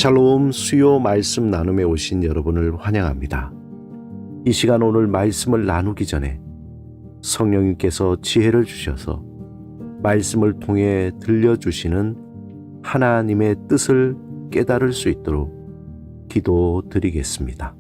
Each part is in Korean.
샬롬 수요 말씀 나눔에 오신 여러분을 환영합니다. 이 시간 오늘 말씀을 나누기 전에 성령님께서 지혜를 주셔서 말씀을 통해 들려주시는 하나님의 뜻을 깨달을 수 있도록 기도드리겠습니다.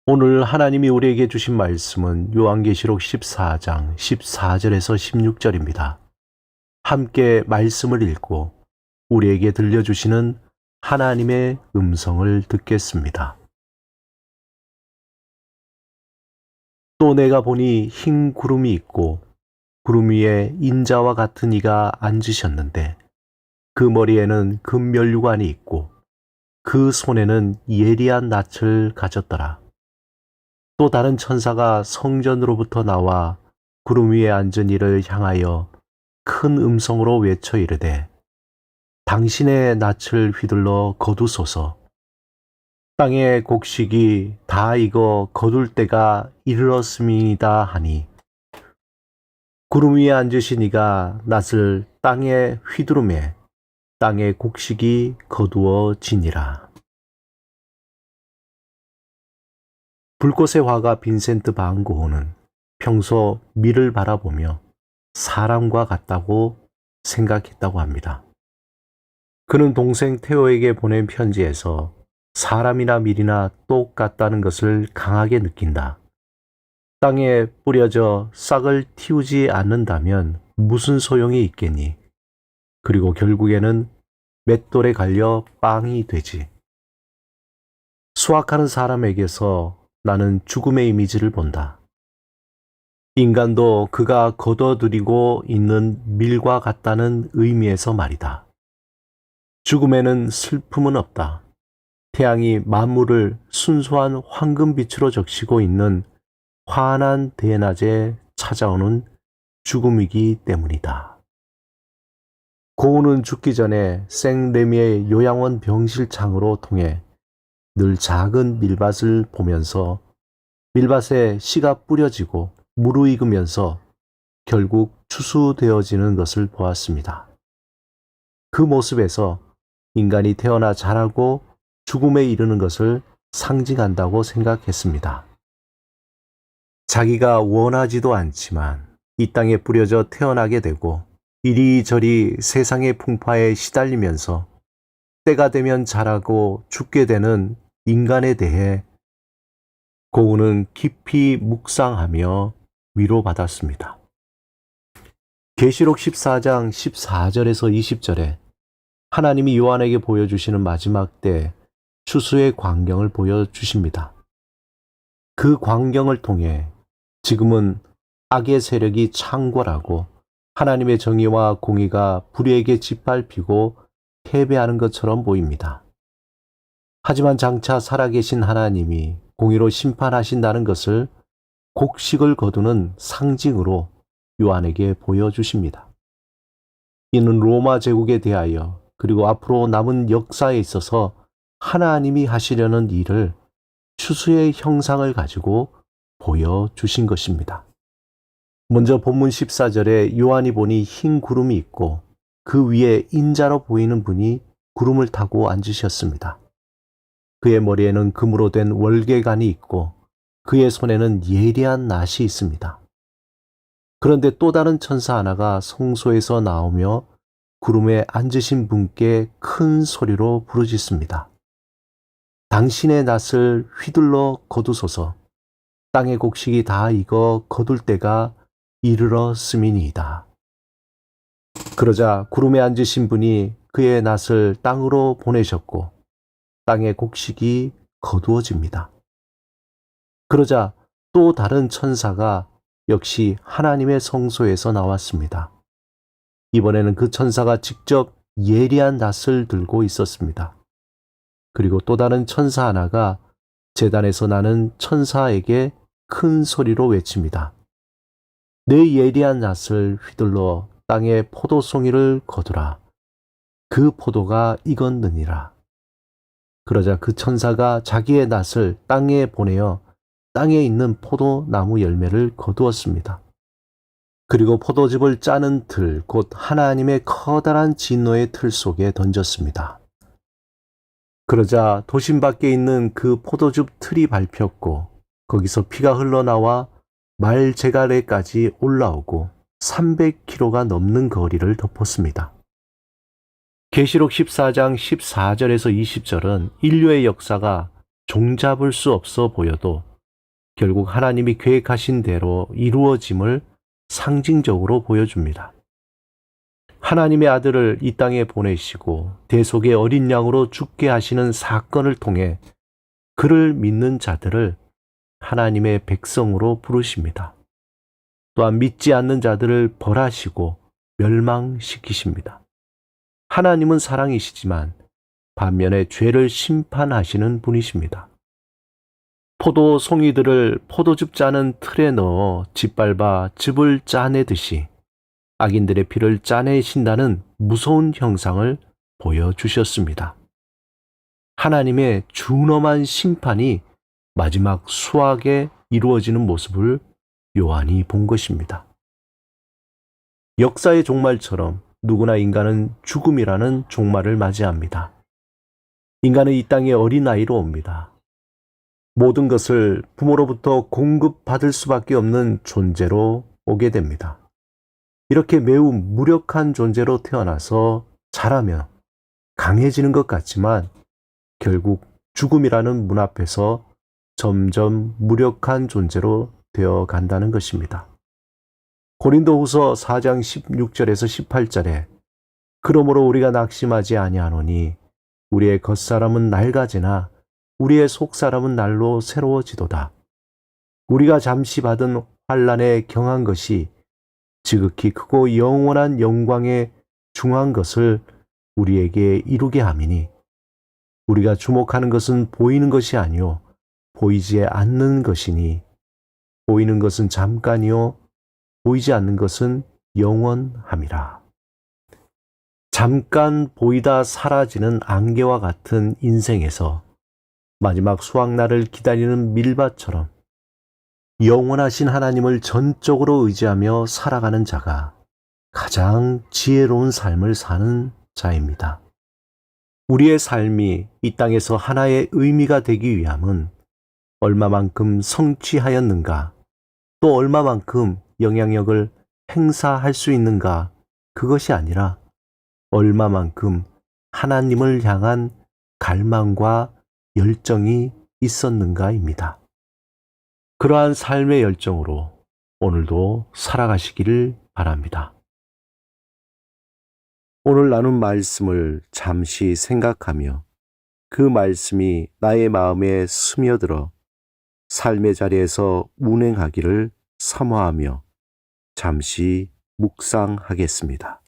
오늘 하나님이 우리에게 주신 말씀은 요한계시록 14장 14절에서 16절입니다. 함께 말씀을 읽고 우리에게 들려주시는 하나님의 음성을 듣겠습니다. 또 내가 보니 흰 구름이 있고 구름 위에 인자와 같은 이가 앉으셨는데 그 머리에는 금면류관이 있고 그 손에는 예리한 낯을 가졌더라. 또 다른 천사가 성전으로부터 나와 구름 위에 앉은 이를 향하여 큰 음성으로 외쳐 이르되 당신의 낯을 휘둘러 거두소서. 땅의 곡식이 다 익어 거둘 때가 이르렀음이다 하니 구름 위에 앉으신 이가 낯을 땅에 휘두르매 땅의 곡식이 거두어지니라. 불꽃의 화가 빈센트 반 고흐는 평소 밀을 바라보며 사람과 같다고 생각했다고 합니다. 그는 동생 테오에게 보낸 편지에서 사람이나 밀이나 똑같다는 것을 강하게 느낀다. 땅에 뿌려져 싹을 틔우지 않는다면 무슨 소용이 있겠니? 그리고 결국에는 맷돌에 갈려 빵이 되지. 수확하는 사람에게서 나는 죽음의 이미지를 본다. 인간도 그가 거둬들이고 있는 밀과 같다는 의미에서 말이다. 죽음에는 슬픔은 없다. 태양이 만물을 순수한 황금빛으로 적시고 있는 환한 대낮에 찾아오는 죽음이기 때문이다. 고우는 죽기 전에 생레미의 요양원 병실 창으로 통해 늘 작은 밀밭을 보면서 밀밭에 씨가 뿌려지고 무르익으면서 결국 추수되어지는 것을 보았습니다. 그 모습에서 인간이 태어나 자라고 죽음에 이르는 것을 상징한다고 생각했습니다. 자기가 원하지도 않지만 이 땅에 뿌려져 태어나게 되고 이리저리 세상의 풍파에 시달리면서 때가 되면 자라고 죽게 되는 인간에 대해 고우는 깊이 묵상하며 위로받았습니다. 계시록 14장 14절에서 20절에 하나님이 요한에게 보여주시는 마지막 때 추수의 광경을 보여주십니다. 그 광경을 통해 지금은 악의 세력이 창궐하고 하나님의 정의와 공의가 불의에게 짓밟히고 패배하는 것처럼 보입니다. 하지만 장차 살아계신 하나님이 공의로 심판하신다는 것을 곡식을 거두는 상징으로 요한에게 보여주십니다. 이는 로마 제국에 대하여 그리고 앞으로 남은 역사에 있어서 하나님이 하시려는 일을 추수의 형상을 가지고 보여주신 것입니다. 먼저 본문 14절에 요한이 보니 흰 구름이 있고 그 위에 인자로 보이는 분이 구름을 타고 앉으셨습니다. 그의 머리에는 금으로 된 월계관이 있고 그의 손에는 예리한 낫이 있습니다. 그런데 또 다른 천사 하나가 성소에서 나오며 구름에 앉으신 분께 큰 소리로 부르짖습니다. 당신의 낫을 휘둘러 거두소서. 땅의 곡식이 다 익어 거둘 때가 이르렀음이니이다. 그러자 구름에 앉으신 분이 그의 낫을 땅으로 보내셨고 땅의 곡식이 거두어집니다. 그러자 또 다른 천사가 역시 하나님의 성소에서 나왔습니다. 이번에는 그 천사가 직접 예리한 낫을 들고 있었습니다. 그리고 또 다른 천사 하나가 제단에서 나는 천사에게 큰 소리로 외칩니다. 내 예리한 낫을 휘둘러 땅에 포도송이를 거두라. 그 포도가 익었느니라. 그러자 그 천사가 자기의 낫을 땅에 보내어 땅에 있는 포도나무 열매를 거두었습니다. 그리고 포도즙을 짜는 틀, 곧 하나님의 커다란 진노의 틀 속에 던졌습니다. 그러자 도심 밖에 있는 그 포도즙 틀이 밟혔고 거기서 피가 흘러나와 말제갈에까지 올라오고 300km가 넘는 거리를 덮었습니다. 계시록 14장 14절에서 20절은 인류의 역사가 종잡을 수 없어 보여도 결국 하나님이 계획하신 대로 이루어짐을 상징적으로 보여줍니다. 하나님의 아들을 이 땅에 보내시고 대속의 어린 양으로 죽게 하시는 사건을 통해 그를 믿는 자들을 하나님의 백성으로 부르십니다. 또한 믿지 않는 자들을 벌하시고 멸망시키십니다. 하나님은 사랑이시지만 반면에 죄를 심판하시는 분이십니다. 포도 송이들을 포도즙 짜는 틀에 넣어 짓밟아 즙을 짜내듯이 악인들의 피를 짜내신다는 무서운 형상을 보여주셨습니다. 하나님의 준엄한 심판이 마지막 수학에 이루어지는 모습을 요한이 본 것입니다. 역사의 종말처럼 누구나 인간은 죽음이라는 종말을 맞이합니다. 인간은 이 땅에 어린아이로 옵니다. 모든 것을 부모로부터 공급받을 수밖에 없는 존재로 오게 됩니다. 이렇게 매우 무력한 존재로 태어나서 자라며 강해지는 것 같지만 결국 죽음이라는 문 앞에서 점점 무력한 존재로 되어 간다는 것입니다. 고린도후서 4장 16절에서 18절에 그러므로 우리가 낙심하지 아니하노니 우리의 겉사람은 낡아지나 우리의 속사람은 날로 새로워지도다. 우리가 잠시 받은 환난에 경한 것이 지극히 크고 영원한 영광에 중한 것을 우리에게 이루게 함이니 우리가 주목하는 것은 보이는 것이 아니요 보이지 않는 것이니 보이는 것은 잠깐이요 보이지 않는 것은 영원함이라. 잠깐 보이다 사라지는 안개와 같은 인생에서 마지막 수확날을 기다리는 밀밭처럼 영원하신 하나님을 전적으로 의지하며 살아가는 자가 가장 지혜로운 삶을 사는 자입니다. 우리의 삶이 이 땅에서 하나의 의미가 되기 위함은 얼마만큼 성취하였는가, 또 얼마만큼 영향력을 행사할 수 있는가, 그것이 아니라 얼마만큼 하나님을 향한 갈망과 열정이 있었는가입니다. 그러한 삶의 열정으로 오늘도 살아가시기를 바랍니다. 오늘 나눈 말씀을 잠시 생각하며 그 말씀이 나의 마음에 스며들어 삶의 자리에서 운행하기를 사모하며 잠시 묵상하겠습니다.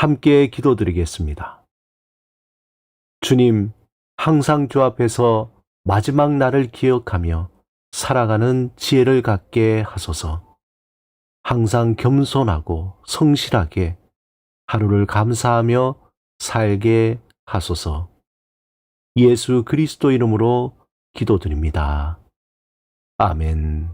함께 기도드리겠습니다. 주님, 항상 주 앞에서 마지막 날을 기억하며 살아가는 지혜를 갖게 하소서. 항상 겸손하고 성실하게 하루를 감사하며 살게 하소서. 예수 그리스도 이름으로 기도드립니다. 아멘.